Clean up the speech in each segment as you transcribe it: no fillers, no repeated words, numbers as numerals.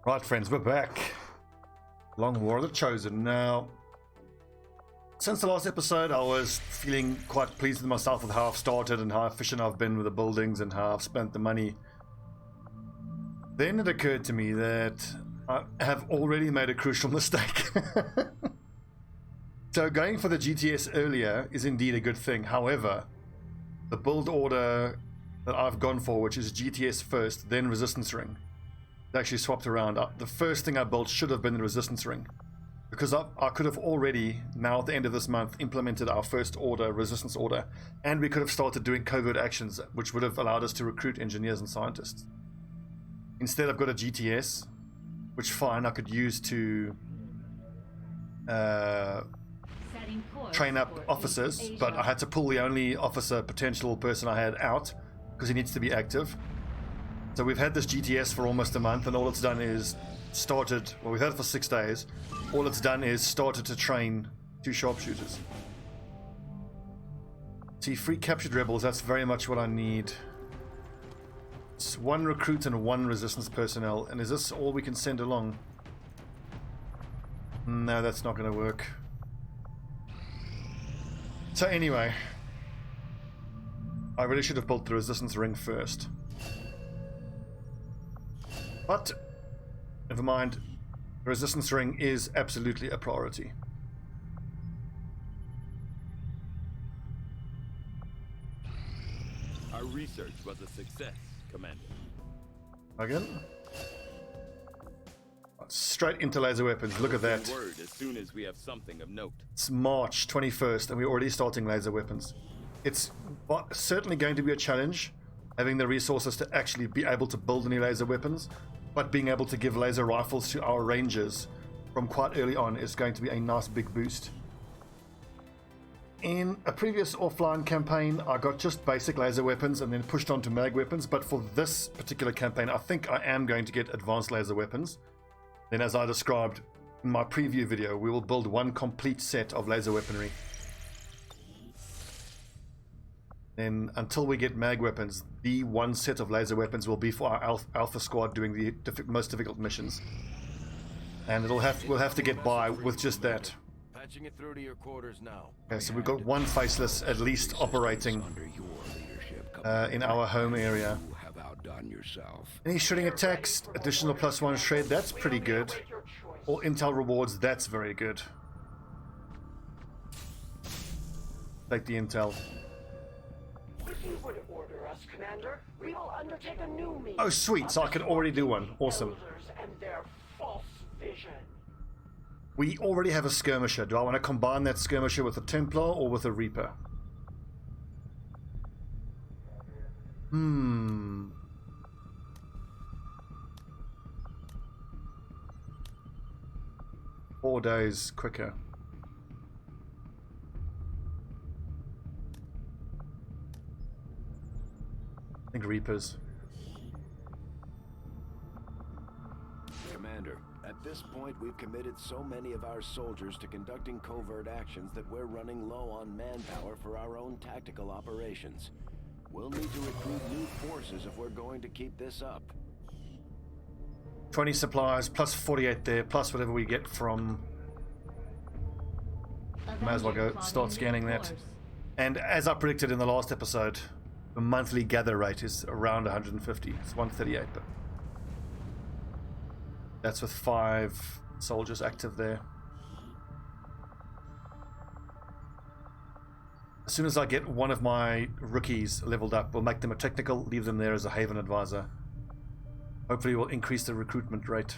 Right, friends, we're back. Long War of the Chosen. Now, since the last episode, I was feeling quite pleased with myself with how I've started and how efficient I've been with the buildings and how I've spent the money. Then it occurred to me that I have already made a crucial mistake. So going for the GTS earlier is indeed a good thing. However, the build order that I've gone for, which is GTS first, then Resistance Ring, actually swapped around. The first thing I built should have been the Resistance Ring, because I could have already, now at the end of this month, implemented our first order, Resistance Order, and we could have started doing covert actions, which would have allowed us to recruit engineers and scientists. Instead, I've got a GTS, which fine, I could use to train up officers, but I had to pull the only officer potential person I had out, because he needs to be active. So we've had this GTS for almost a month, and all it's done is started, well, we've had it for 6 days. All it's done is started to train 2 sharpshooters. See, free captured rebels, that's very much what I need. It's 1 recruit and 1 resistance personnel. And is this all we can send along? No, that's not going to work. So anyway, I really should have built the resistance ring first. But never mind, the resistance ring is absolutely a priority. Our research was a success, Commander. Again? Straight into laser weapons, look at that. Word as soon as we have something of note. It's March 21st and we're already starting laser weapons. It's certainly going to be a challenge, having the resources to actually be able to build any laser weapons, but being able to give laser rifles to our rangers from quite early on is going to be a nice big boost. In a previous offline campaign, I got just basic laser weapons and then pushed on to mag weapons, but for this particular campaign, I think I am going to get advanced laser weapons. Then, as I described in my preview video, we will build 1 complete set of laser weaponry. Then, until we get mag weapons, the 1 set of laser weapons will be for our alpha squad doing the most difficult missions. And we'll have to get by with just that. Patching it through to your quarters now. Okay, so we've got 1 faceless at least operating in our home area. Any shredding attacks, additional +1 shred, that's pretty good. Or intel rewards, that's very good. Take the intel. If you would order us, Commander, we will undertake a new mission. Oh sweet, so I can already do one. Awesome. And their false vision. We already have a skirmisher. Do I want to combine that skirmisher with a Templar or with a Reaper? 4 days quicker. I think Reapers. Commander, at this point we've committed so many of our soldiers to conducting covert actions that we're running low on manpower for our own tactical operations. We'll need to recruit new forces if we're going to keep this up. 20 supplies, plus 48 there, plus whatever we get from... Might as well go start scanning that. And as I predicted in the last episode, the monthly gather rate is around 150. It's 138, but... that's with 5 soldiers active there. As soon as I get one of my rookies leveled up, we'll make them a technical, leave them there as a Haven advisor. Hopefully we'll increase the recruitment rate.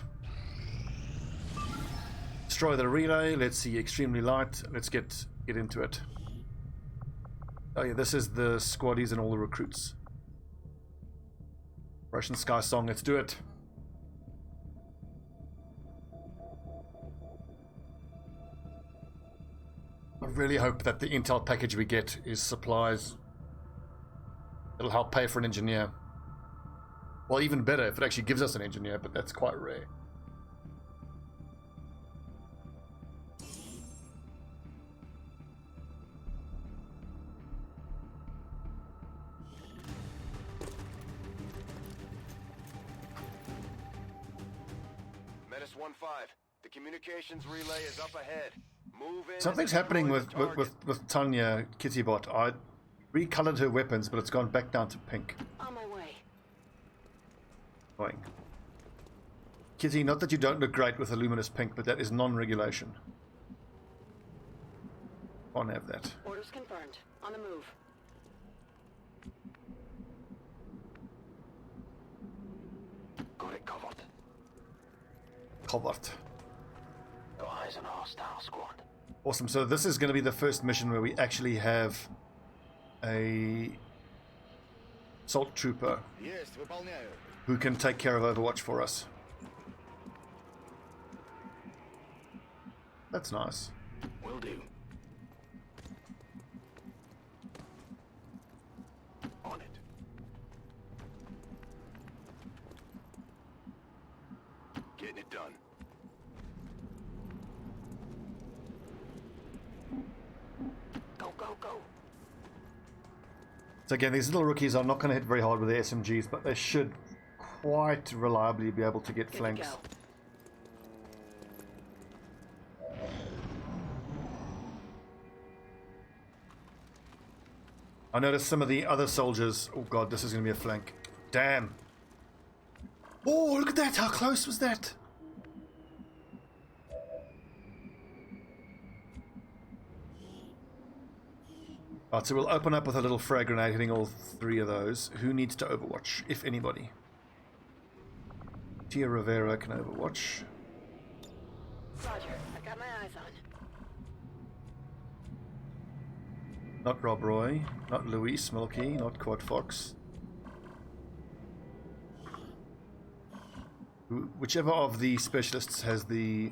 Destroy the relay. Let's see, extremely light. Let's get into it. Oh yeah, this is the squaddies and all the recruits. Russian Sky Song, let's do it. I really hope that the intel package we get is supplies. It'll help pay for an engineer. Well, even better if it actually gives us an engineer, but that's quite rare. Minus 1-5. The communications relay is up ahead. Move in. Something's and happening destroy with, the target. with Tanya, Kittybot. I recolored her weapons, but it's gone back down to pink. On my way. Annoying. Kitty, not that you don't look great with a luminous pink, but that is non-regulation. Can't have that. Orders confirmed. On the move. Got it covered. Covered. Got eyes on a hostile squad. Awesome. So this is going to be the first mission where we actually have a Salt Trooper Есть, выполняю. who can take care of Overwatch for us. That's nice. Will do. On it. Getting it done. Go, go, go. So again, these little rookies are not going to hit very hard with their SMGs, but they should quite reliably be able to get Good to flanks. go. I noticed some of the other soldiers. Oh god, this is going to be a flank. Damn. Oh, look at that. How close was that? Alright, so we'll open up with a little frag grenade hitting all three of those. Who needs to overwatch, if anybody? Tia Rivera can overwatch. Roger. I got my eyes on. Not Rob Roy, not Luis Milky, not Quad Fox. Whichever of the specialists has the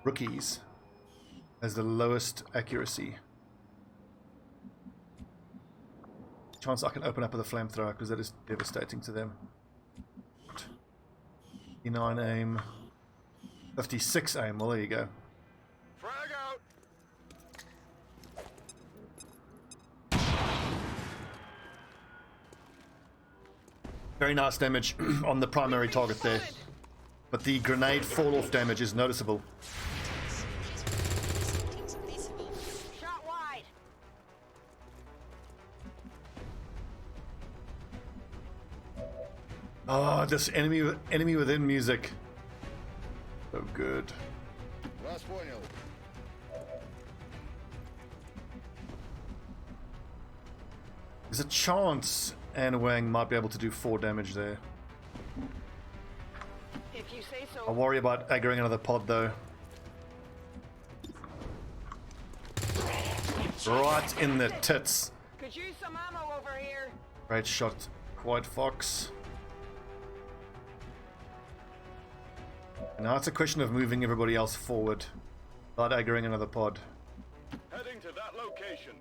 rookies has the lowest accuracy. Chance I can open up with a flamethrower because that is devastating to them. 59 aim, 56 aim. Well, there you go. Frag out. Very nice damage on the primary target there. But the grenade fall-off damage is noticeable. Shot wide. Oh, this enemy within music. So good. Вас понял. There's a chance Anna Wang might be able to do 4 damage there. If you say so. I'll worry about aggroing another pod though. Right in the tits. Could use some ammo over here. Great shot, Quad Fox. Now it's a question of moving everybody else forward without aggroing another pod. Heading to that location.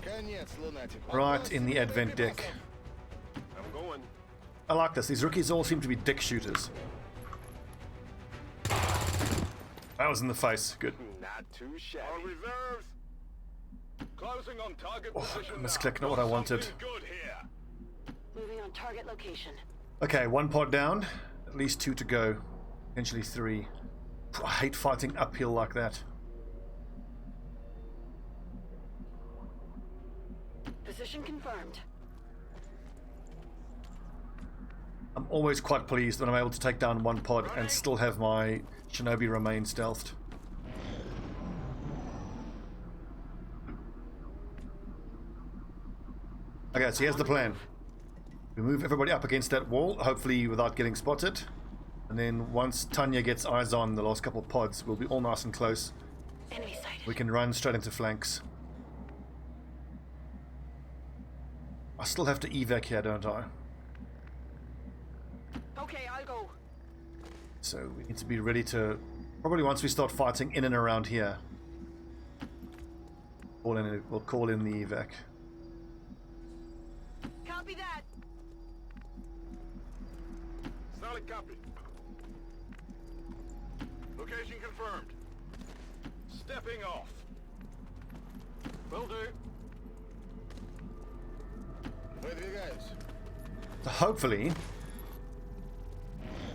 Конец, лунатик. Right in the advent deck. I'm going. I like this. These rookies all seem to be dick shooters. That was in the face. Good. Not too shabby. Our reserves. Closing on target Oh, position now. misclick, not what I wanted. Something good here. Moving on target location. Okay, 1 pod down. At least 2 to go. Potentially 3. I hate fighting uphill like that. Position confirmed. I'm always quite pleased when I'm able to take down 1 pod and still have my Shinobi remain stealthed. Okay, so here's the plan. We move everybody up against that wall, hopefully without getting spotted. And then once Tanya gets eyes on the last couple of pods, we'll be all nice and close. Enemy sighted. We can run straight into flanks. I still have to evac here, don't I? Okay, I'll go. So we need to be ready to... Probably once we start fighting in and around here, we'll call in the evac. Copy that. Solid copy. Location confirmed. Stepping off. Will do. Выдвигаюсь. So hopefully,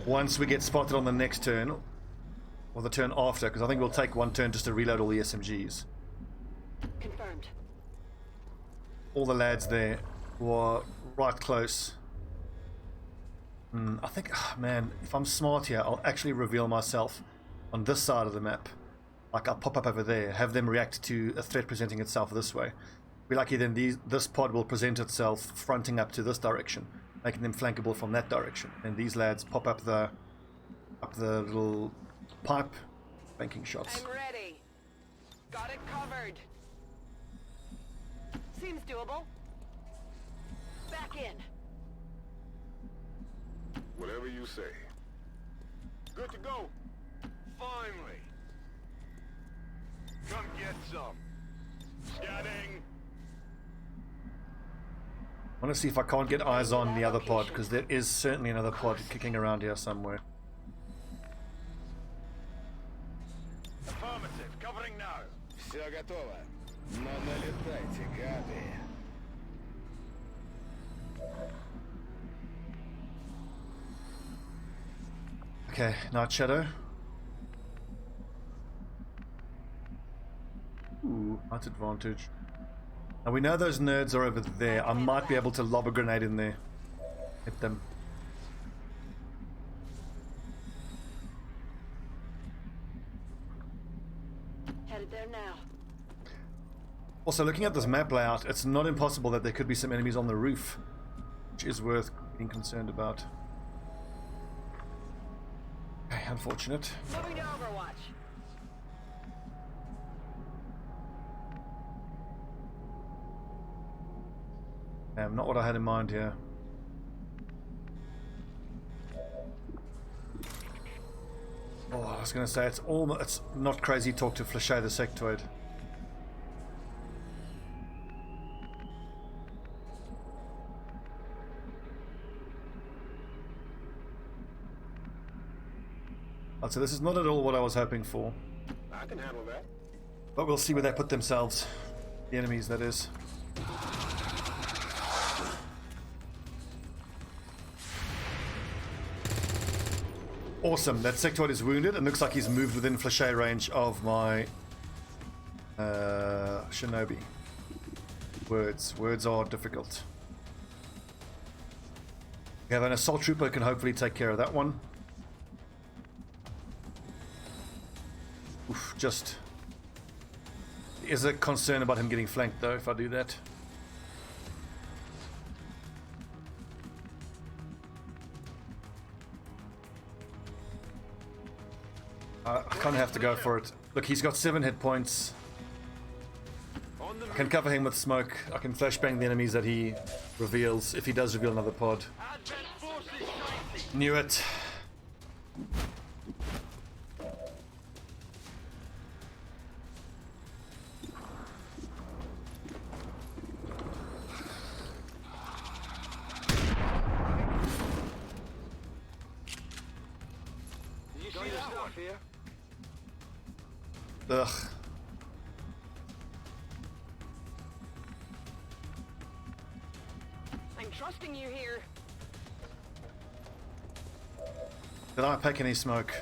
once we get spotted on the next turn, or the turn after, because I think we'll take one turn just to reload all the SMGs. Confirmed. All the lads there who are right close. I think, man, if I'm smart here, I'll actually reveal myself on this side of the map. Like, I'll pop up over there, have them react to a threat presenting itself this way. Be lucky then this pod will present itself fronting up to this direction, making them flankable from that direction. And these lads pop up the little pipe, banking shots. I'm ready. Got it covered. Seems doable. Back in. Whatever you say. Good to go. Finally. Come get some. Scatting. I want to see if I can't get eyes on the other pod, because there is certainly another pod kicking around here somewhere. Affirmative. Covering now. Все готово. Но налетайте, гады. Okay, Night Shadow. Ooh, night advantage. Now we know those nerds are over there. I might be able to lob a grenade in there. Hit them. Headed there now. Also, looking at this map layout, it's not impossible that there could be some enemies on the roof, which is worth being concerned about. Okay, unfortunate. Moving to Overwatch. Not what I had in mind here. Oh, I was going to say it's not crazy talk to Flashay the Sectoid. So this is not at all what I was hoping for. I can handle that. But we'll see where they put themselves. The enemies, that is. Awesome, that sectoid is wounded and looks like he's moved within Flashay range of my Shinobi. Words are difficult. We have an assault trooper can hopefully take care of that one. Oof, just is a concern about him getting flanked though if I do that. I kind of have to go for it. Look, he's got 7 hit points. I can cover him with smoke. I can flashbang the enemies that he reveals if he does reveal another pod. Knew it. Ugh. I'm trusting you here. Did I pack any smoke?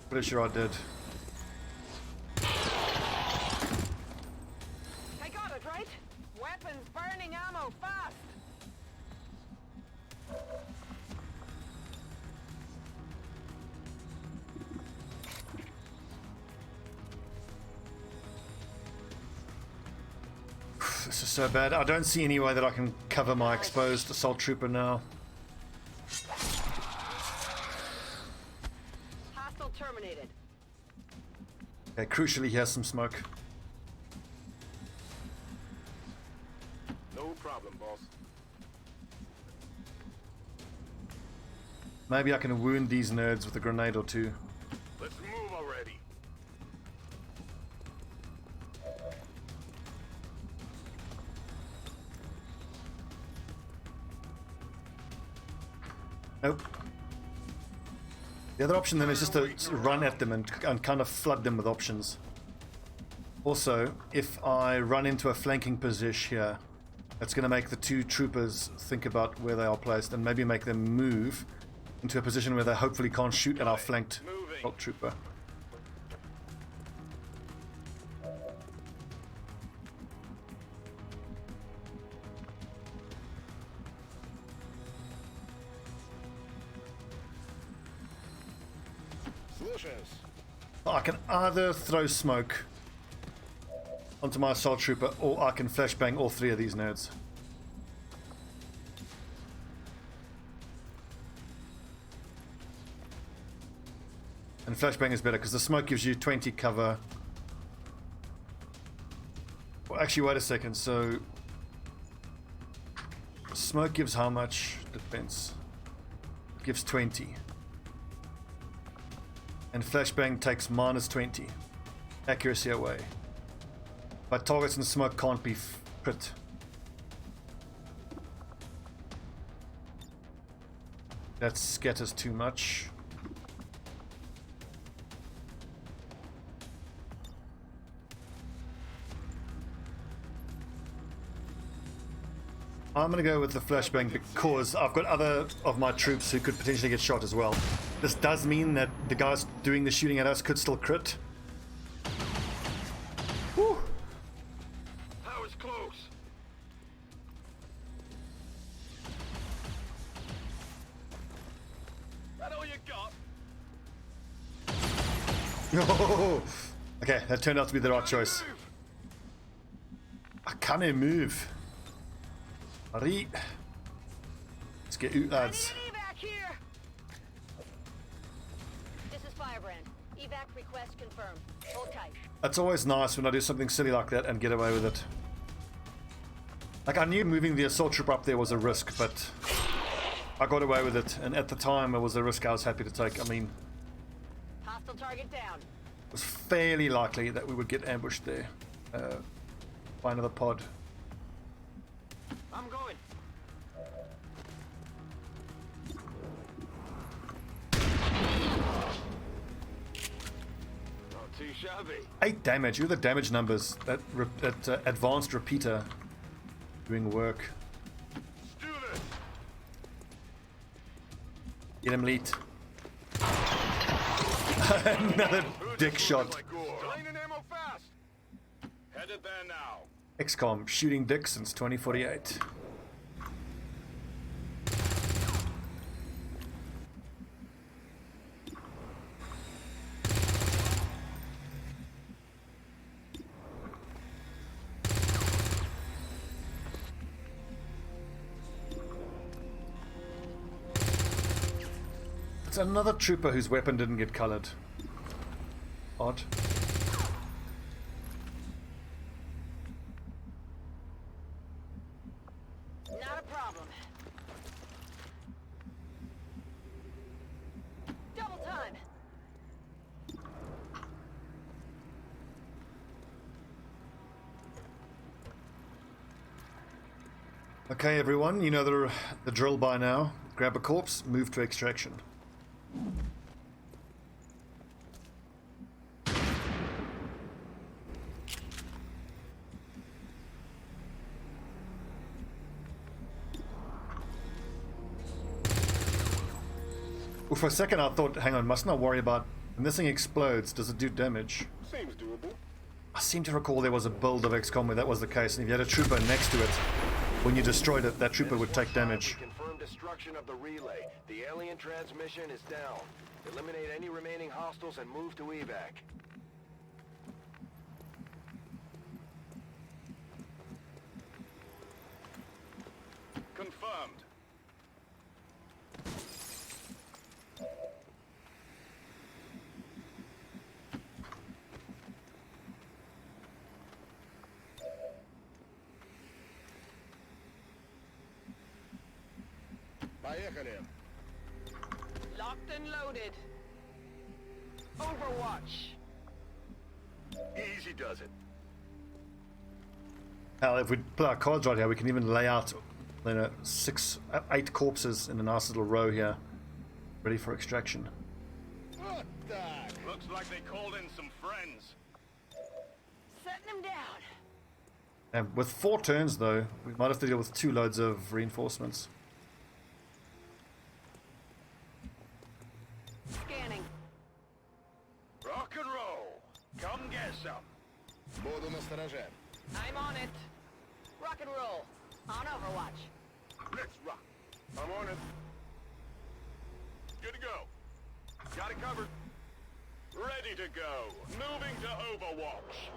Pretty sure I did. I got it, right? Weapons, burning ammo, fast! This is so bad. I don't see any way that I can cover my exposed assault trooper now. Hostile terminated. Okay, crucially he has some smoke. No problem, boss. Maybe I can wound these nerds with a grenade or two. Let's move already. Nope. The other option then is just to run at them and kind of flood them with options. Also, if I run into a flanking position here, That's going to make the two troopers think about where they are placed and maybe make them move into a position where they hopefully can't shoot at our flanked assault trooper. I can either throw smoke onto my assault trooper, or I can flashbang all three of these nerds. And flashbang is better because the smoke gives you 20 cover. Well, actually, wait a second. So smoke gives how much defense? It gives 20. And flashbang takes minus 20 accuracy away. But targets in smoke can't be crit. That scatters too much. I'm going to go with the flashbang because I've got other of my troops who could potentially get shot as well. This does mean that the guys doing the shooting at us could still crit. Whew. That was close. That all you got? Oh, okay, that turned out to be the right choice. I can't move. Alright. Let's get out, lads. Evac here. This is Firebrand. Evac request confirmed. Hold tight. It's always nice when I do something silly like that and get away with it. Like, I knew moving the assault troop up there was a risk, but I got away with it, and at the time it was a risk I was happy to take. I mean, Hostile target down. it was fairly likely that we would get ambushed there by another pod. I'm going. Not too shabby. 8 damage. You're the damage numbers. That advanced repeater doing work. Let's do this. Get him, Leet. Another dick shot. Draining ammo fast. Headed there now. XCOM, shooting dick since 2048. It's another trooper whose weapon didn't get colored. Odd. Not a problem. Double time. Okay, everyone, you know the drill by now. Grab a corpse, move to extraction. Well, for a second I thought, hang on, must not worry about when this thing explodes, does it do damage? Seems doable. I seem to recall there was a build of XCOM where that was the case, and if you had a trooper next to it, when you destroyed it, that trooper would take damage. Confirmed destruction of the relay. The alien transmission is down. Eliminate any remaining hostiles and move to evac. Confirmed. Поехали. Locked and loaded. Overwatch. Easy does it. Hell, if we put our cards right here, we can even lay out, you know, 8 corpses in a nice little row here, ready for extraction. Вот так. Looks like they called in some friends. Setting him down. And with 4 turns, though, we might have to deal with 2 loads of reinforcements. Scanning. Rock and roll. Come get some. Буду настороже. I'm on it. Rock and roll. On Overwatch. Let's rock. I'm on it. Good to go. Got it covered. Ready to go. Moving to Overwatch.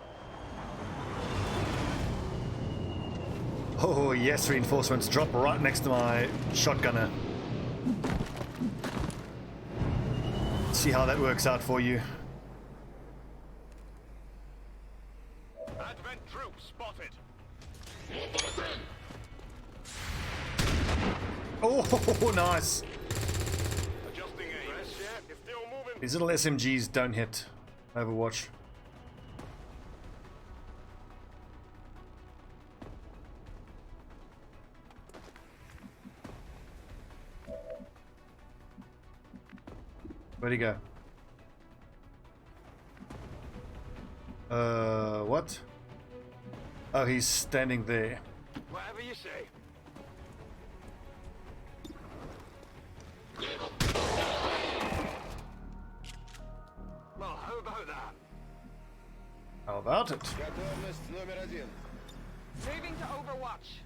Oh, yes, reinforcements drop right next to my shotgunner. See how that works out for you. Advent troops spotted. Oh, nice. Adjusting aim. Press yet? It's still moving. These little SMGs don't hit Overwatch. Where'd he go? What? Oh, he's standing there. Whatever you say. Well, how about that? How about it? Готовность номер 1. Moving to Overwatch.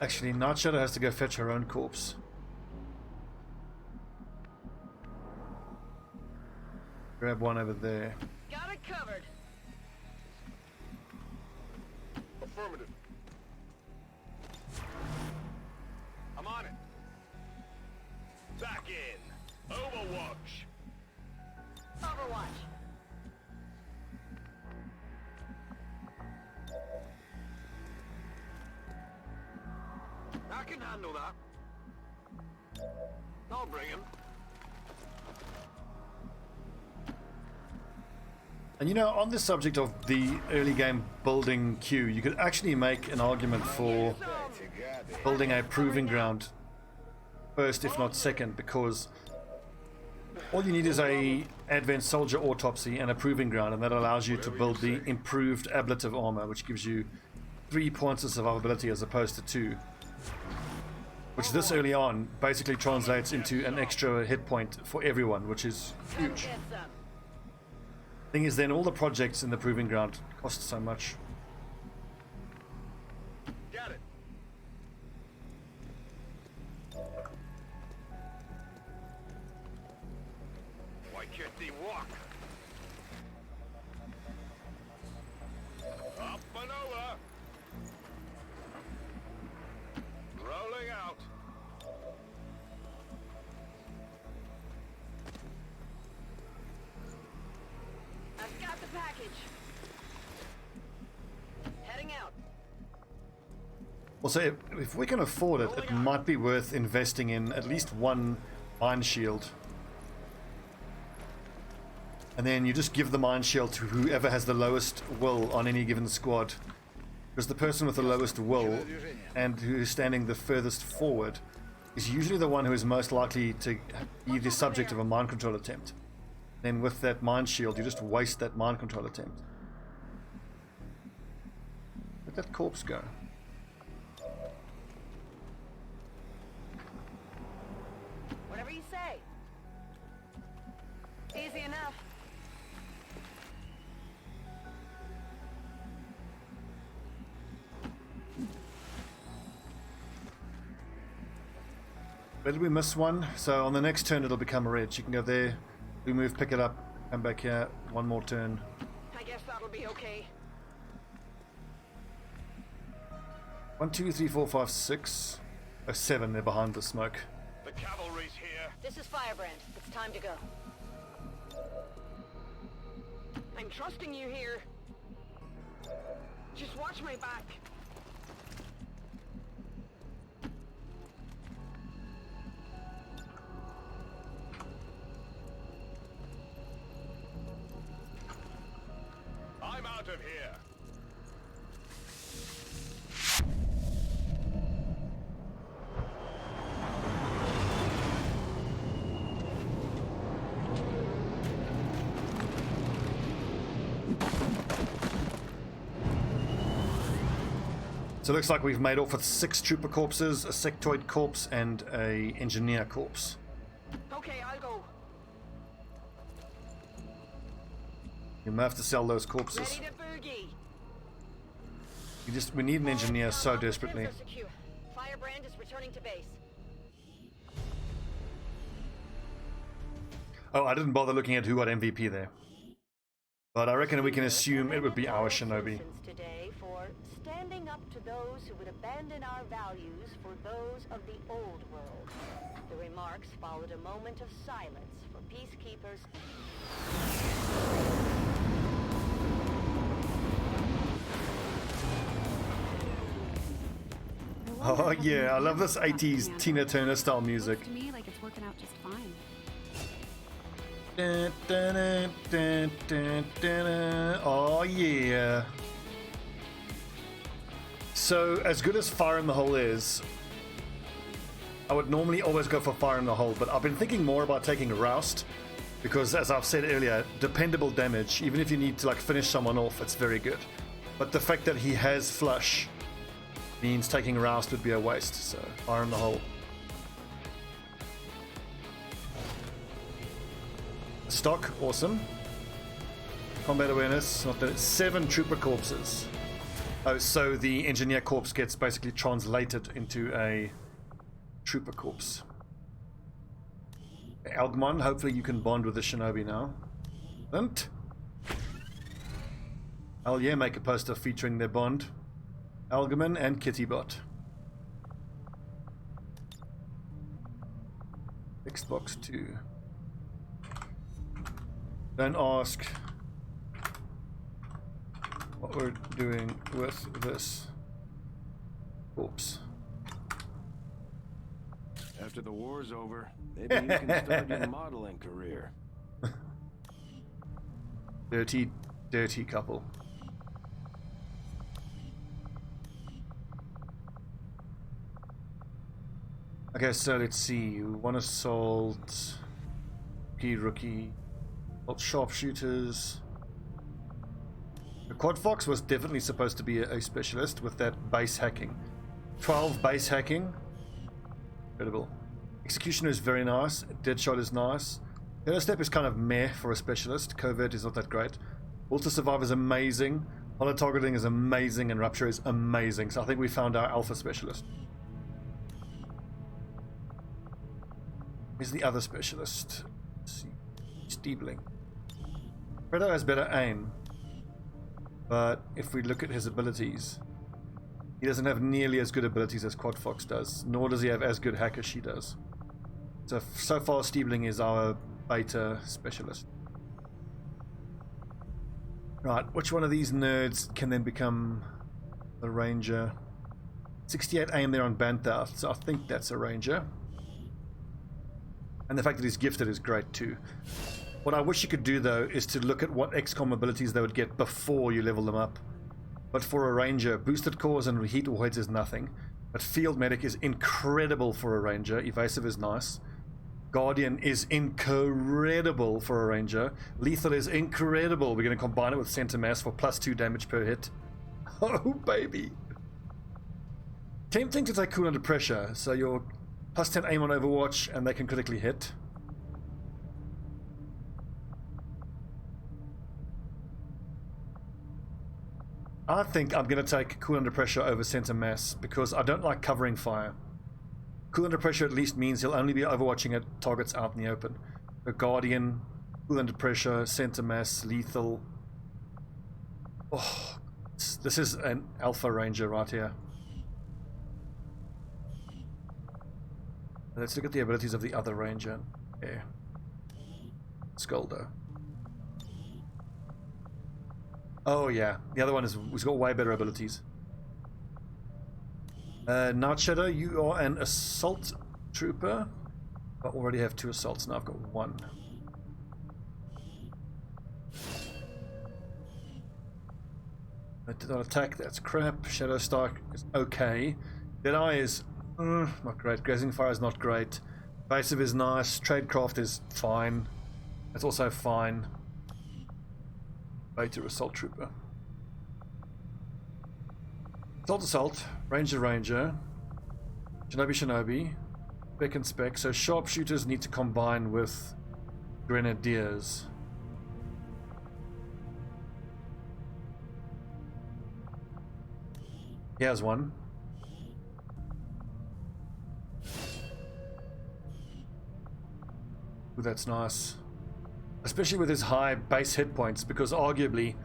Actually, Night Shadow has to go fetch her own corpse. Grab one over there. Got it covered. Affirmative. I'm on it. Back in. Overwatch. Overwatch. I can handle that. I'll bring him. And you know, on the subject of the early game building queue, you could actually make an argument for building a proving ground first, if not second, because all you need is a advanced soldier autopsy and a proving ground, and that allows you to build the improved ablative armor, which gives you 3 points of survivability as opposed to 2. Which this early on basically translates into an extra hit point for everyone, which is huge. Get some. Thing is, then all the projects in the proving ground cost so much. Got it. Why can't they walk? Up and over. Rolling out. I've got the package. Heading out. Also, if we can afford it, it might be worth investing in at least one mine shield. And then you just give the mine shield to whoever has the lowest will on any given squad. Because the person with the lowest will and who is standing the furthest forward is usually the one who is most likely to be the subject of a mind control attempt. Then with that mine shield, you just waste that mind control attempt. Let that corpse go. Whatever you say. Easy enough. Where did we miss one? So on the next turn it'll become a red. You can go there, we move, pick it up, come back here, one more turn. I guess that'll be okay. 1, 2, 3, 4, 5, 6. Oh, 7, they're behind the smoke. The cavalry's here. This is Firebrand. It's time to go. I'm trusting you here. Just watch my back. I'm out of here. So it looks like we've made off with 6 trooper corpses, a sectoid corpse, and a engineer corpse. Okay, I'll go. You may have to sell those corpses. Ready to boogie. We need an engineer so desperately. Firebrand is returning to base. Oh, I didn't bother looking at who got MVP there. But I reckon we can assume it would be our Shinobi. Today for standing up to those who would abandon our values for those of the old world. The remarks followed a moment of silence for peacekeepers. Oh yeah, I love this 80s Tina Turner style music. To me, like it's working out just fine. Dun, dun, dun, dun, dun, dun. Oh yeah. So as good as Fire in the Hole is, I would normally always go for Fire in the Hole, but I've been thinking more about taking Roust, because as I've said earlier, dependable damage, even if you need to like finish someone off, it's very good. But the fact that he has Flush means taking Roust would be a waste, so Fire in the Hole. Stock, awesome. Combat awareness, not that. 7 trooper corpses. Oh, so the engineer corpse gets basically translated into a trooper corpse. Algmon, hopefully you can bond with the Shinobi now. And hell yeah, make a poster featuring their bond. Algerman and Kittybot. Xbox 2. Don't ask what we're doing with this corpse. After the war's over, maybe you can start your modeling career. Dirty, dirty couple. Okay, so let's see. 1 assault, rookie, sharpshooters. The Quad Fox was definitely supposed to be a specialist with that base hacking. 12 base hacking. Incredible. Executioner is very nice. Deadshot is nice. Step is kind of meh for a specialist. Covert is not that great. Will to Survive is amazing. Hollow targeting is amazing, and Rupture is amazing. So I think we found our alpha specialist. Here's the other specialist. Let's see. Steebling. Predator has better aim. But if we look at his abilities, he doesn't have nearly as good abilities as Quad Fox does, nor does he have as good hack as she does. So far Steebling is our beta specialist. Right, which one of these nerds can then become a ranger? 68 aim there on Bantha, so I think that's a ranger. And the fact that he's gifted is great too. What I wish you could do though is to look at what XCOM abilities they would get before you level them up. But for a ranger, boosted cores and heat warheads is nothing. But field medic is incredible for a ranger. Evasive is nice. Guardian is incredible for a ranger. Lethal is incredible. We're going to combine it with center mass for +2 damage per hit. Oh baby. Tempting to take Cool Under Pressure, so you're +10 aim on Overwatch and they can critically hit. I think I'm going to take Cool Under Pressure over Center Mass because I don't like covering fire. Cool Under Pressure at least means he'll only be overwatching at targets out in the open. The Guardian, Cool Under Pressure, Center Mass, Lethal. Oh, this is an Alpha Ranger right here. Let's look at the abilities of the other Ranger. Yeah. Skoldo. Oh yeah, the other one has got way better abilities. Night Shadow, you are an assault trooper. I already have 2 assaults, now I've got 1. I did not attack, that's crap. Shadow Stark is okay. Deadeye is not great. Grazing Fire is not great. Evasive is nice. Tradecraft is fine. That's also fine. Beta Assault Trooper. Assault, Ranger, Shinobi, Spec and Spec. So Sharpshooters need to combine with Grenadiers. Here's one. Ooh, that's nice. Especially with his high base hit points, because arguably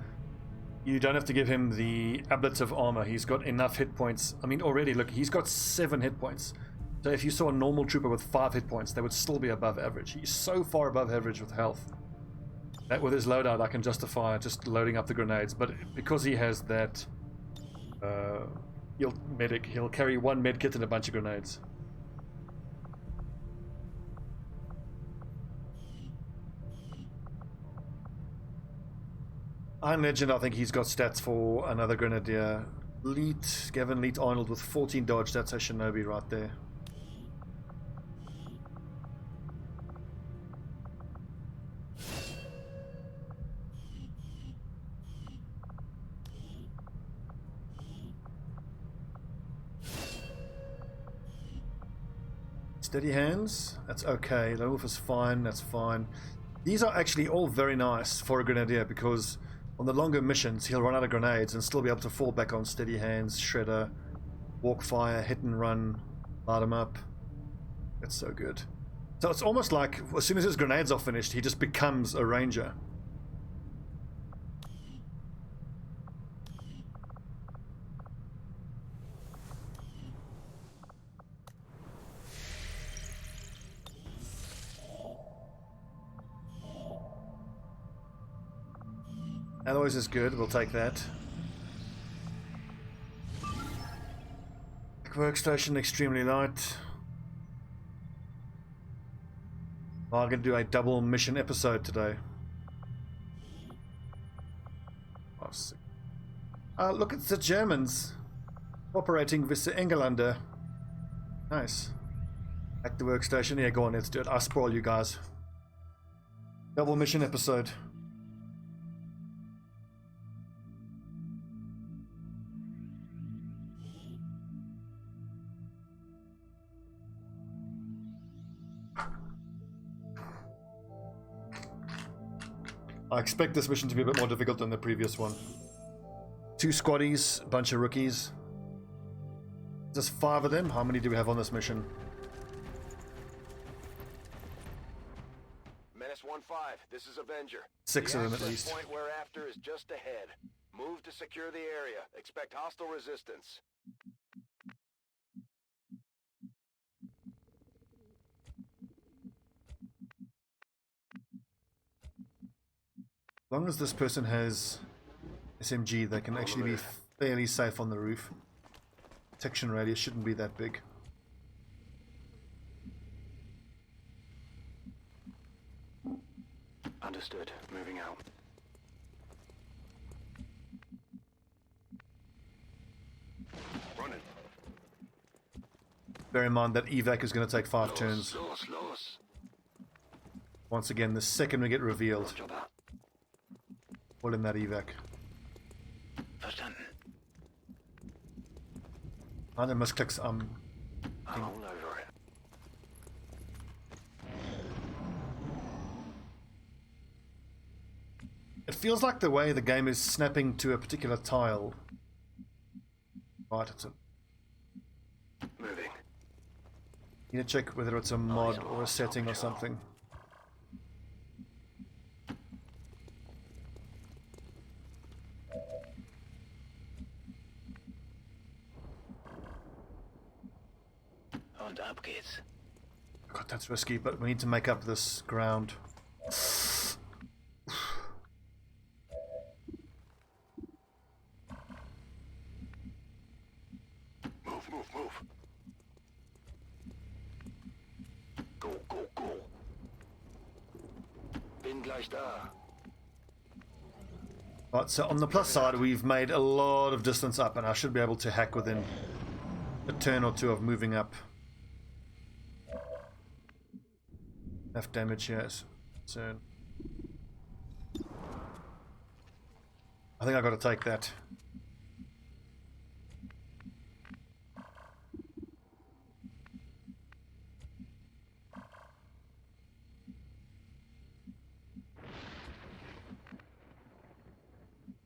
you don't have to give him the ablative armor. He's got enough hit points. I mean, already, look, he's got 7 hit points. So if you saw a normal trooper with 5 hit points, they would still be above average. He's so far above average with health that with his loadout, I can justify just loading up the grenades. But because he has that he'll carry 1 med kit and a bunch of grenades. Iron Legend, I think he's got stats for another Grenadier. Gavin Leet Arnold with 14 dodge, that's a Shinobi right there. Steady hands, that's okay. Lone Wolf is fine, that's fine. These are actually all very nice for a Grenadier because on the longer missions he'll run out of grenades and still be able to fall back on steady hands, shredder, walk fire, hit and run, light him up. That's so good. So it's almost like as soon as his grenades are finished he just becomes a ranger. Alloys is good, we'll take that. Workstation extremely light. I'm going to do a double mission episode today. Look at the Germans operating with the Englander. Nice. Back to workstation. Yeah, go on, let's do it. I'll spoil you guys. Double mission episode. I expect this mission to be a bit more difficult than the previous one. 2 squaddies, a bunch of rookies. There's 5 of them. How many do we have on this mission? Menace 1-5, this is Avenger. 6 of them at The least. access point we're after is just ahead. Move to secure the area. Expect hostile resistance. As long as this person has SMG, they can actually be fairly safe on the roof. Detection radius shouldn't be that big. Understood. Moving out. Running. Bear in mind that evac is going to take 5 turns. Los. Once again, the second we get revealed, pull in that evac. Verstanden. I misclicks. I'm all over it. It feels like the way the game is snapping to a particular tile. Right, it's a. Moving. You need to check whether it's a mod or a setting or something. Und ab geht's. God, that's risky, but we need to make up this ground. Move. Go. Bin gleich da. Right, so on the plus side, we've made a lot of distance up, and I should be able to hack within a turn or 2 of moving up. Enough damage here, so I think I got to take that.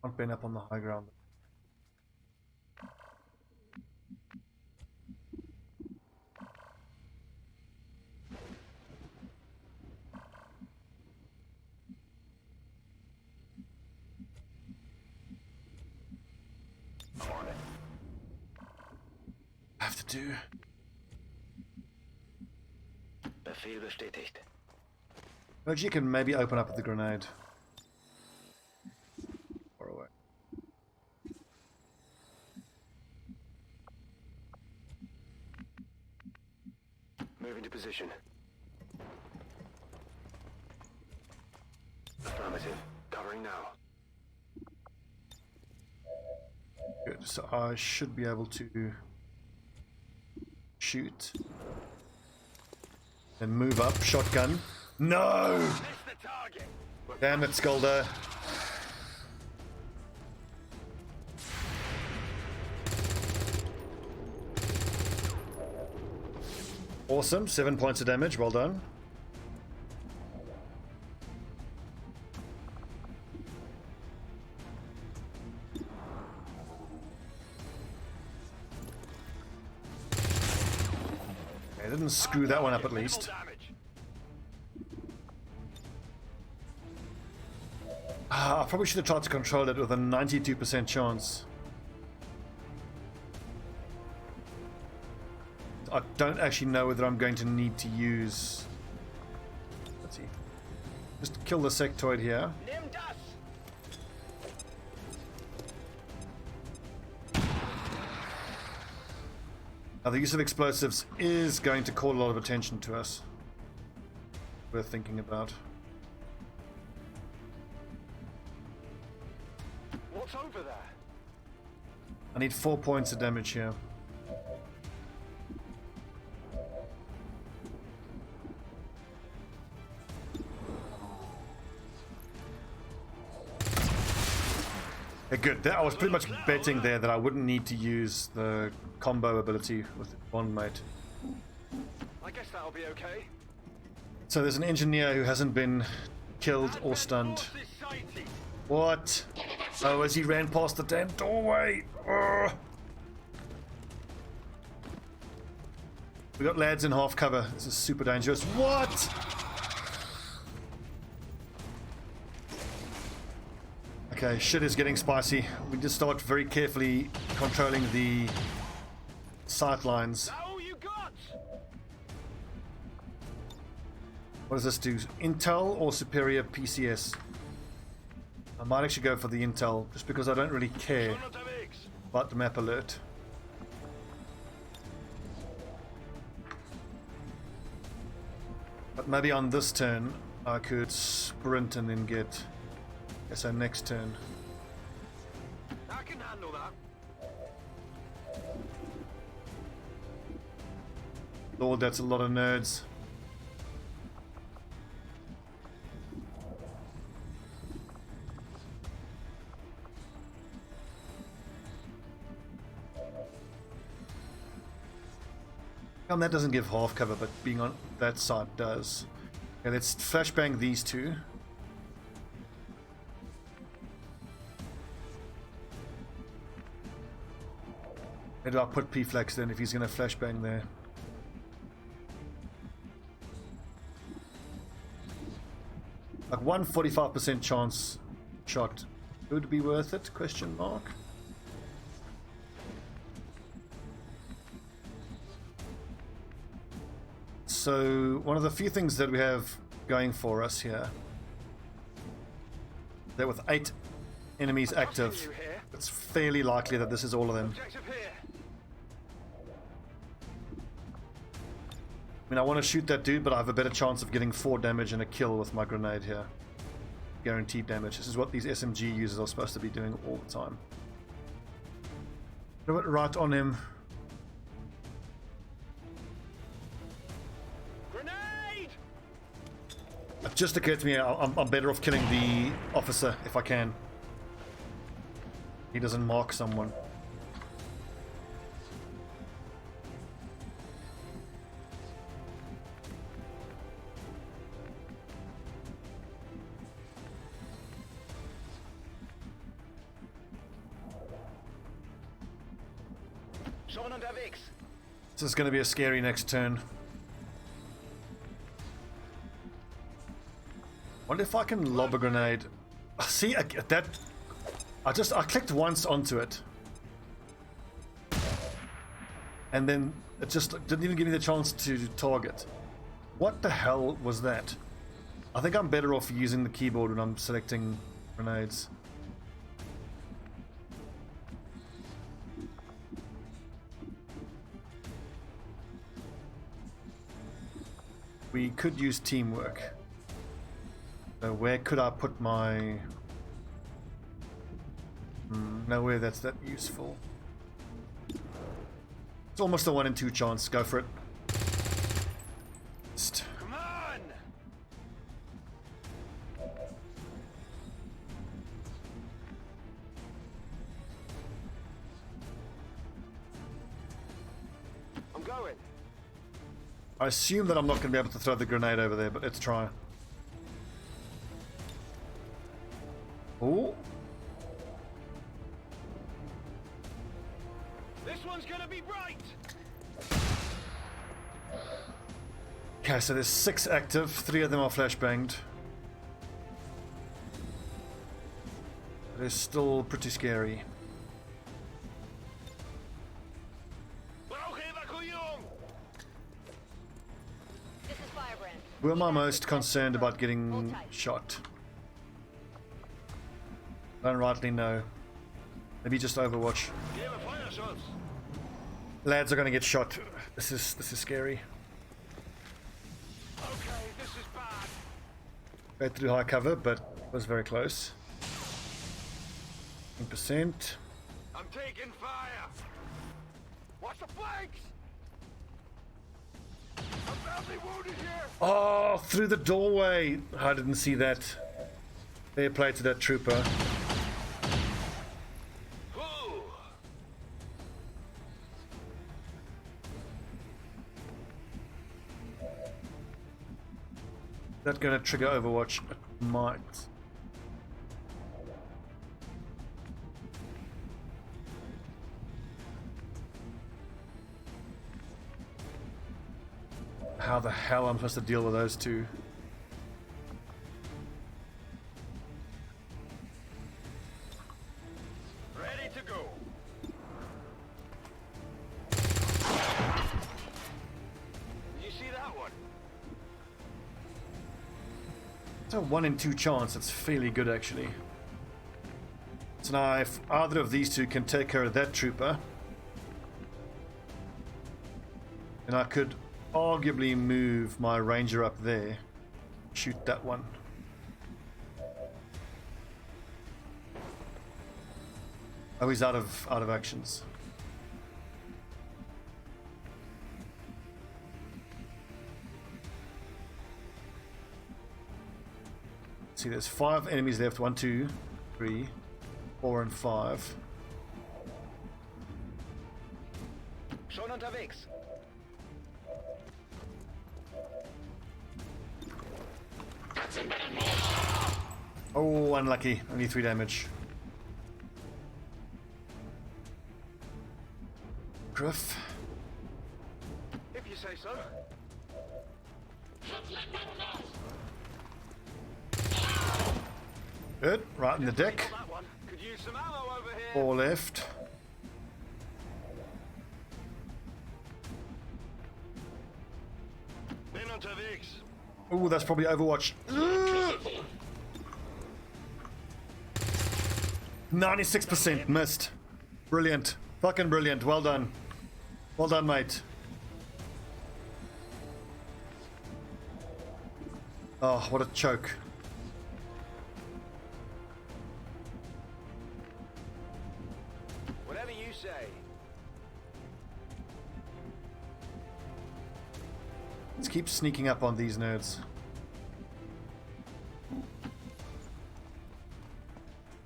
Can't bend up on the high ground. Have to do. Befehl bestätigt. Reggie can maybe open up with the grenade. Far away. Move into position. Affirmative. Covering now. Good. So I should be able to shoot. Then move up. Shotgun. No! Miss the target. Damn it, Skolder. Awesome. 7 points of damage. Well done. I didn't screw that one up at least. Damage. I probably should have tried to control it with a 92% chance. I don't actually know whether I'm going to need to use... Let's see. Just kill the sectoid here. Nimm das. Now, the use of explosives is going to call a lot of attention to us. Worth thinking about. What's over there? I need 4 points of damage here. Okay, good. I was pretty much betting there that I wouldn't need to use the combo ability with Bondmate. I guess that'll be okay. So there's an engineer who hasn't been killed or stunned. Forces sighted. What? Oh, as he ran past the damn doorway. Ugh. We got lads in half cover. This is super dangerous. What? Okay, shit is getting spicy. We just start very carefully controlling the sight lines. Is that all you got? What does this do? Intel or superior PCS? I might actually go for the Intel, just because I don't really care Unterwegs. about the map alert. But maybe on this turn, I could sprint and then get... Okay, so next turn. I can handle that. Lord, that's a lot of nerds. And that doesn't give half cover, but being on that side does. Okay, let's flashbang these two. Where do I put P-Flex then if he's going to flashbang there? Like 145% chance shot would be worth it? Question mark. So one of the few things that we have going for us here, that with 8 enemies active, it's fairly likely that this is all of them. Objective here. I mean, I want to shoot that dude, but I have a better chance of getting 4 damage and a kill with my grenade here. Guaranteed damage. This is what these SMG users are supposed to be doing all the time. Throw it right on him. Grenade! It just occurred to me I'm better off killing the officer if I can. He doesn't mark someone. Schon unterwegs. This is going to be a scary next turn. Wonder if I can lob a grenade. See, I clicked once onto it, and then it just didn't even give me the chance to target. What the hell was that? I think I'm better off using the keyboard when I'm selecting grenades. We could use teamwork. So where could I put my... nowhere that's that useful. It's almost a 1 in 2 chance. Go for it. Come on! I'm going. I assume that I'm not going to be able to throw the grenade over there, but let's try. Oh. This one's gonna be bright. Okay, so there's 6 active, 3 of them are flashbanged. It is still pretty scary. Brauche Evakuierung. This is Firebrand. Who am I most concerned about getting shot? Don't rightly know. Maybe just Overwatch. Gebe Feuerschutz. Lads are gonna get shot. This is scary. Okay, this is bad. Go through high cover, but was very close. 10%. I'm taking fire. Watch the flanks. I'm badly wounded here. Oh, through the doorway. I didn't see that. Fair play to that trooper. Ooh. That's gonna trigger Overwatch. It might. How the hell am I supposed to deal with those two? Ready to go. You see that one? It's a 1 in 2 chance. It's fairly good actually. So now if either of these two can take care of that trooper, then I could arguably move my ranger up there, shoot that one. Oh, he's out of actions. See, there's 5 enemies left. 1, 2, 3, 4, and 5. Schon unterwegs. Oh, unlucky. Only 3 damage. Griff. If you say so. Good. Right in the deck. That one could use some ammo over here. 4 left. Bin unterwegs. Oh, that's probably Overwatch. 96% missed. Brilliant. Fucking brilliant. Well done. Well done, mate. Oh, what a choke. Whatever you say. Let's keep sneaking up on these nerds.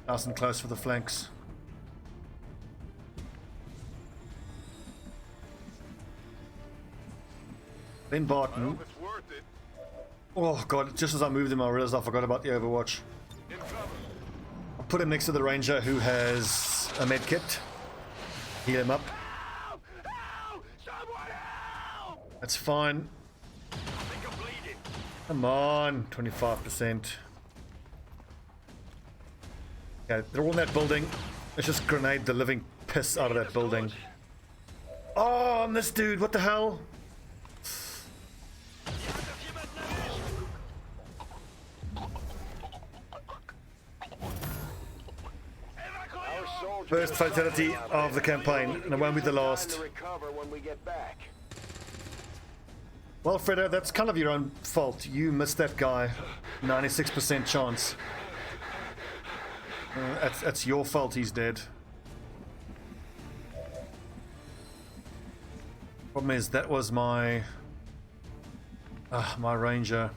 Nice and close for the flanks. Then Barton. It's worth it. Oh god, just as I moved him I realized I forgot about the Overwatch. In cover. I'll put him next to the ranger who has a med kit. Heal him up. That's fine. I think I'm bleeding. Come on, 25%. Okay, they're all in that building. Let's just grenade the living piss out of that building. Oh, and this dude, what the hell? Our soldiers First fatality of the campaign, and it won't be the last. to recover when we get back. Well, Fredo, that's kind of your own fault. You missed that guy. 96% chance. That's your fault he's dead. Problem is, that was my ranger.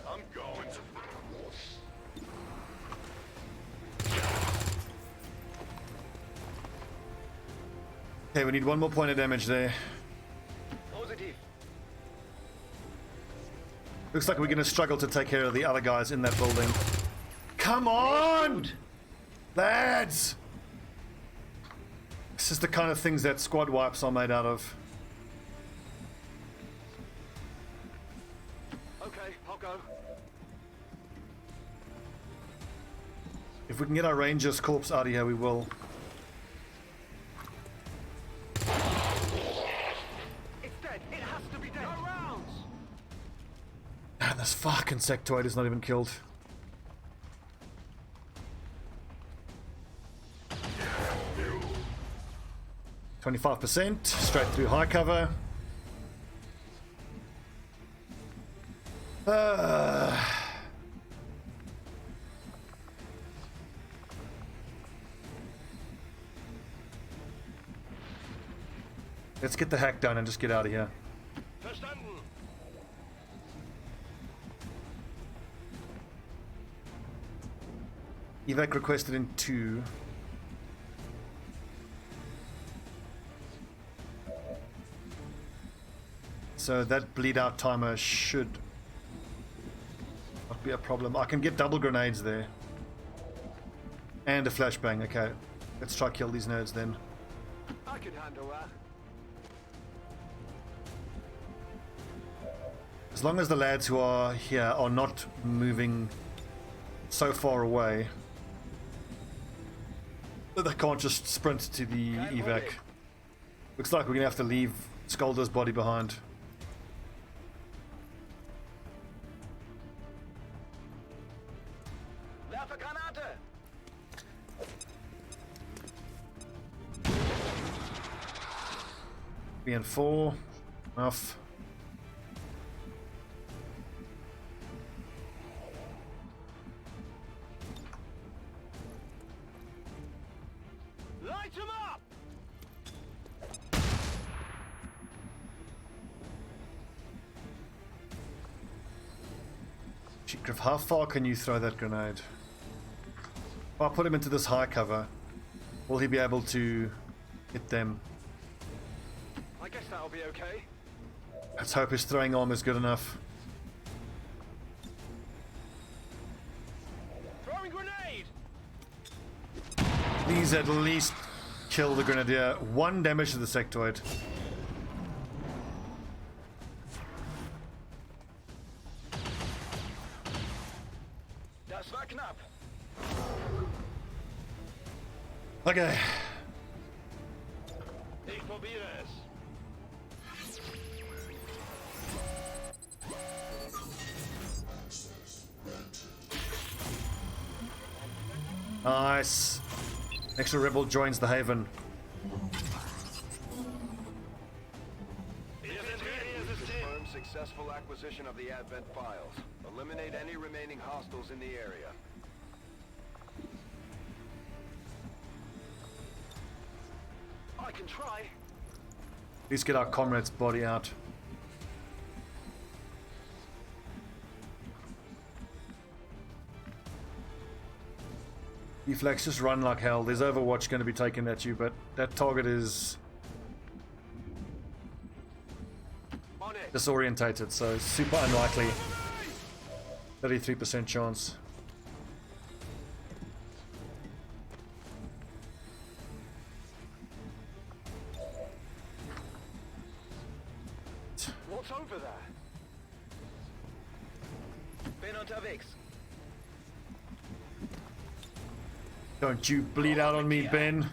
I'm going. Okay, we need one more point of damage there. Positive. Looks like we're going to struggle to take care of the other guys in that building. Come on! Lads! This is the kind of things that squad wipes are made out of. Okay, I'll go. If we can get our ranger's corpse out of here, we will. It's dead. It has to be dead. No rounds. Ah, this fucking sectoid is not even killed. %, straight through high cover. Let's get the hack done and just get out of here. Verstanden. Evac requested in 2. So that bleed out timer should not be a problem. I can get double grenades there. And a flashbang, okay. Let's try kill these nerds then. I can handle that. As long as the lads who are here are not moving so far away that they can't just sprint to the evac. Looks like we're gonna have to leave Skulder's body behind. Werfe Granate. BN4, enough. Light him up. Griff, how far can you throw that grenade? If I put him into this high cover, will he be able to hit them? I guess that'll be okay. Let's hope his throwing arm is good enough. Throwing grenade. Please at least kill the Grenadier. 1 damage to the sectoid. Das war knapp. Okay. Ich probiere es. Nice. Extra rebel joins the Haven. Confirm successful acquisition of the Advent files. Eliminate any remaining hostiles in the area. I can try. Please get our comrade's body out. Deflex, just run like hell. There's Overwatch going to be taken at you, but that target is On it. disorientated, so super unlikely. 33% chance. What's over there? Bin unterwegs. Don't you bleed out on me, Ben.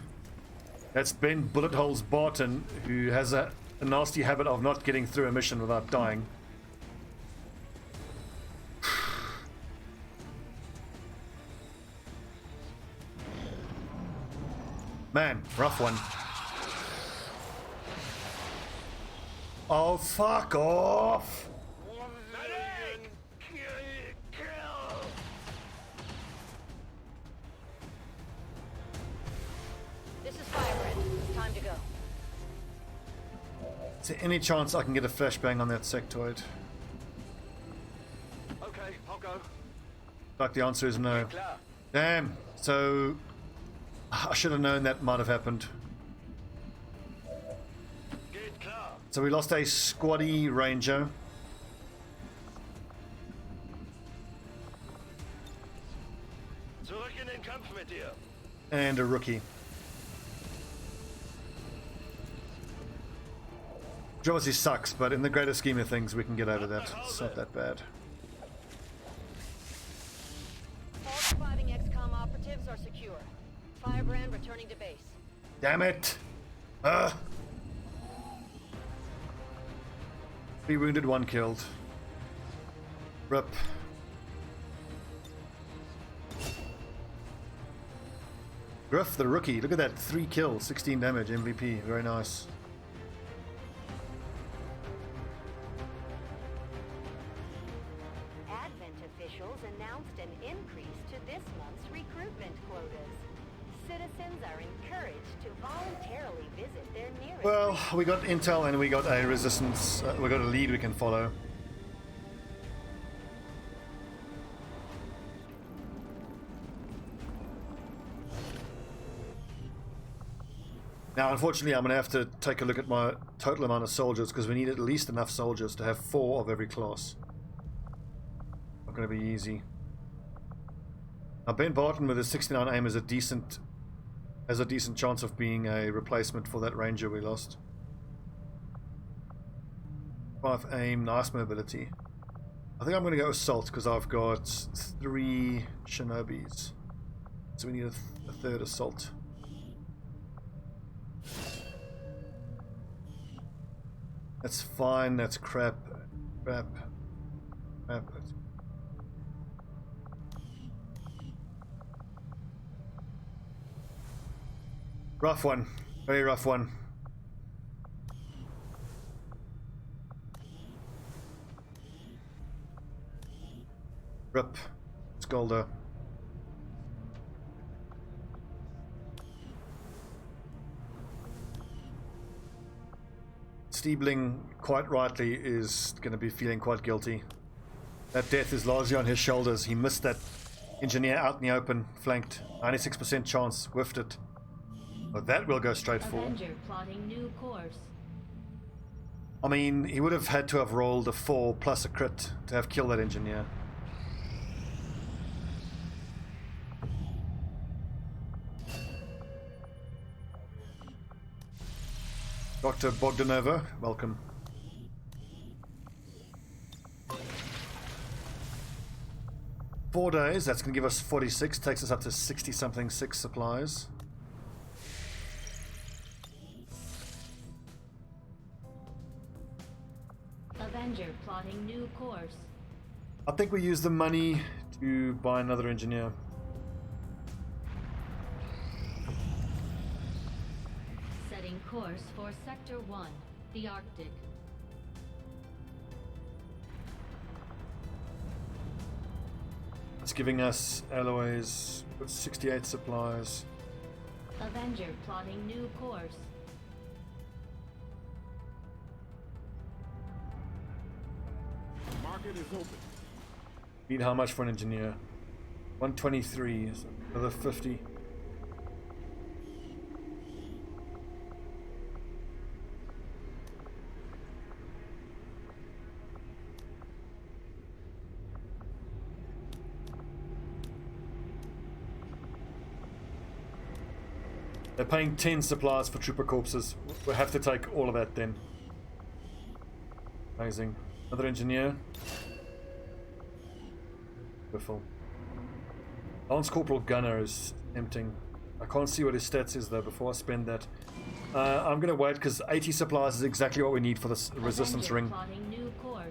That's Ben Bullet Holes Barton, who has a nasty habit of not getting through a mission without dying. Man, rough one. Oh, fuck off! This is Firebrand. It's time to go. Is there any chance I can get a flashbang on that sectoid? Okay, I'll go. Like the answer is no. Klar. Damn. So I should have known that might have happened. Geht klar. So we lost a squaddy ranger. Zurück in den Kampf mit dir. And a rookie. Which obviously sucks, but in the greater scheme of things, we can get over that. It's not that bad. All surviving XCOM operatives are secure. Firebrand returning to base. Damn it! 3 wounded, 1 killed. Rip. Griff, the rookie. Look at that. 3 kills, 16 damage, MVP. Very nice. Advent officials announced an increase to this month's recruitment quotas. Citizens are encouraged to voluntarily visit their nearest... Well, we got intel and we got a resistance. We got a lead we can follow. Now, unfortunately, I'm going to have to take a look at my total amount of soldiers because we need at least enough soldiers to have 4 of every class. Not going to be easy. Now, Ben Barton with his 69 aim has a decent chance of being a replacement for that ranger we lost. 5 aim, nice mobility. I think I'm going to go assault because I've got 3 Shinobis. So we need a third assault. That's fine, that's crap. Crap. Rough one. Very rough one. Rip. Scolder. Stiebling, quite rightly, is going to be feeling quite guilty. That death is largely on his shoulders. He missed that engineer out in the open, flanked. 96% chance, whiffed it. But that will go straight for. Avenger plotting new course. I mean, he would have had to have rolled a 4 plus a crit to have killed that engineer. Dr. Bogdanova, welcome. Four days, that's going to give us 46, takes us up to 60-something 6 supplies. Avenger plotting new course. I think we use the money to buy another engineer. Setting course for Sector 1, the Arctic. It's giving us alloys with 68 supplies. Avenger plotting new course. Market is open. Need how much for an engineer? 123, so another 50. They're paying 10 supplies for trooper corpses. We'll have to take all of that then. Amazing. Another engineer. Beautiful. Lance Corporal Gunner is tempting. I can't see what his stats is though before I spend that. I'm gonna wait because 80 supplies is exactly what we need for this resistance ring. New course.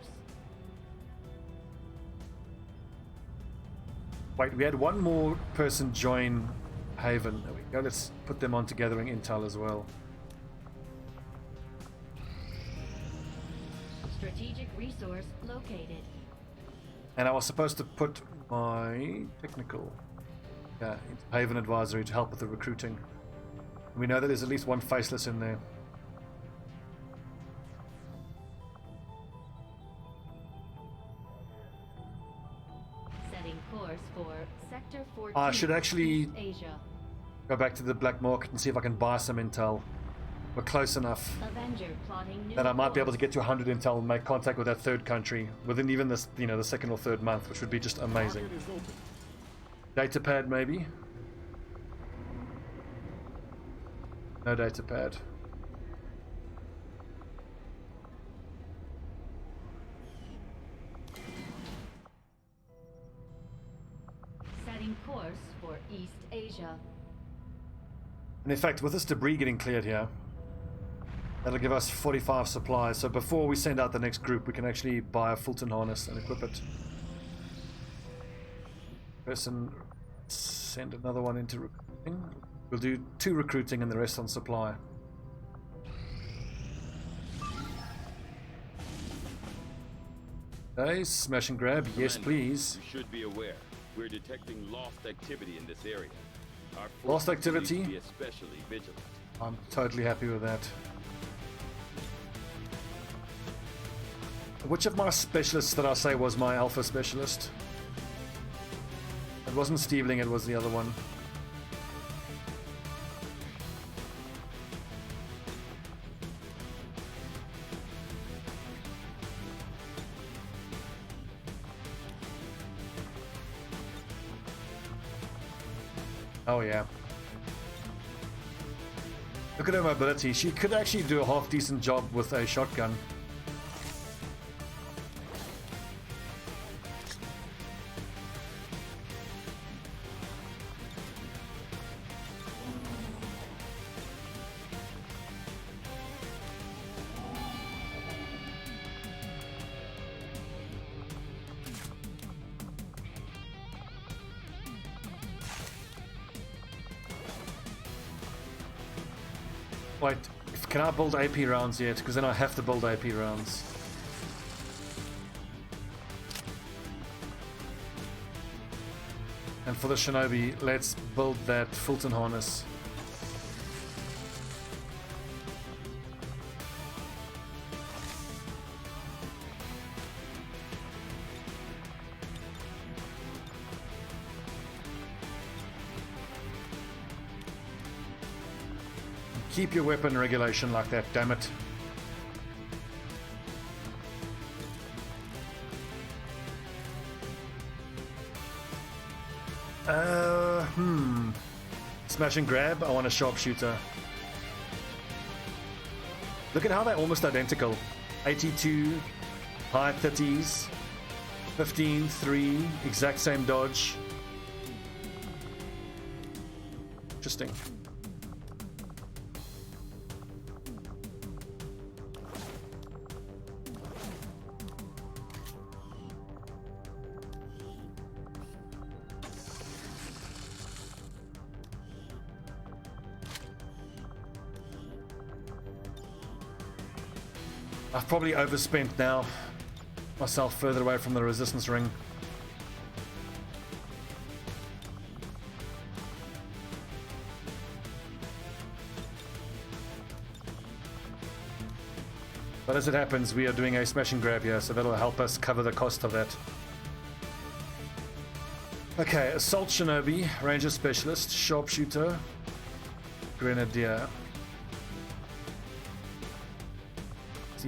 Wait, we had one more person join Haven. There we go. Let's put them on to gathering intel as well. Strategic resource located. And I was supposed to put my technical Haven advisory to help with the recruiting. We know that there's at least one faceless in there. Setting course for Sector 14. I should actually Asia. go back to the black market and see if I can buy some intel. We're close enough Avenger plotting new that I might be able course. to get to 100 intel and make contact with that third country within even this, the second or third month, which would be just amazing. Data pad maybe? No data pad. Setting course for East Asia. And in fact, with this debris getting cleared here, that'll give us 45 supplies. So before we send out the next group, we can actually buy a Fulton harness and equip it. Person, send another one into recruiting. We'll do 2 recruiting and the rest on supply. Okay, smash and grab. Yes, Commander, please. You should be aware. We're detecting lost activity in this area. Our Lost forces need activity? to be especially vigilant. I'm totally happy with that. Which of my specialists did I say was my alpha specialist? It wasn't Steveling, it was the other one. Oh yeah. Look at her mobility. She could actually do a half decent job with a shotgun. Wait, can I build AP rounds yet? Because then I have to build AP rounds. And for the Shinobi, let's build that Fulton harness. Keep your weapon regulation like that, damn it. Smash and grab, I want a sharpshooter. Look at how they're almost identical. 82, high 30s, 15, 3, exact same dodge. Interesting. I've probably overspent now. Myself further away from the resistance ring. But as it happens, we are doing a smash and grab here, so that'll help us cover the cost of that. Okay, Assault Shinobi, Ranger Specialist, Sharpshooter, Grenadier.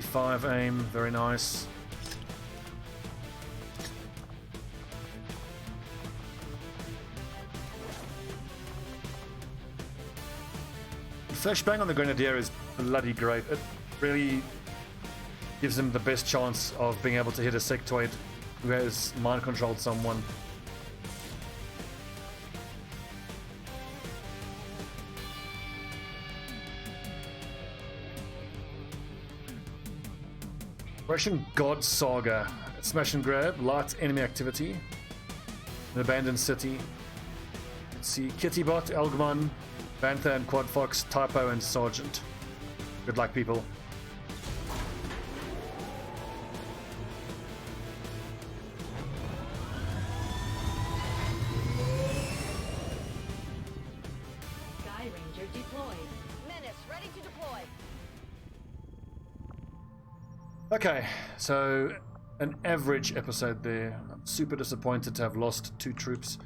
5 aim, very nice. Flashbang on the Grenadier is bloody great. It really gives him the best chance of being able to hit a sectoid who has mind controlled someone. Russian God Saga. Smash and grab, light enemy activity. An abandoned city. Let's see, Kittybot, Elgmon, Bantha and Quad Fox, Typo and Sergeant. Good luck, people. Sky Ranger deployed. Menace, ready to deploy. Okay, so an average episode there. I'm super disappointed to have lost 2 troops.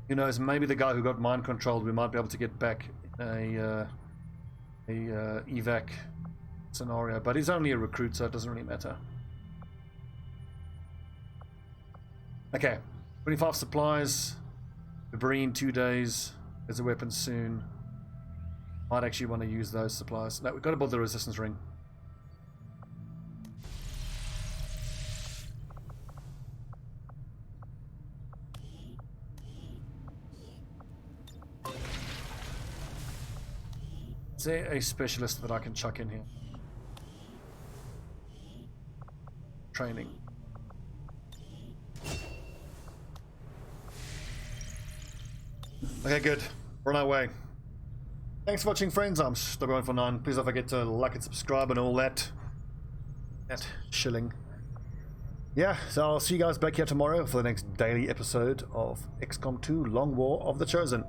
Who knows, maybe the guy who got mind controlled we might be able to get back in a evac scenario, but he's only a recruit, so it doesn't really matter. Okay, 25 supplies, debris in 2 days, there's a weapon soon. Might actually want to use those supplies. No, we've got to build the resistance ring. Is there a specialist that I can chuck in here? Training. Okay, good. We're on our way. Thanks for watching, friends. I'm Stobbie149. Please don't forget to like and subscribe and all that. That shilling. Yeah, so I'll see you guys back here tomorrow for the next daily episode of XCOM 2 Long War of the Chosen.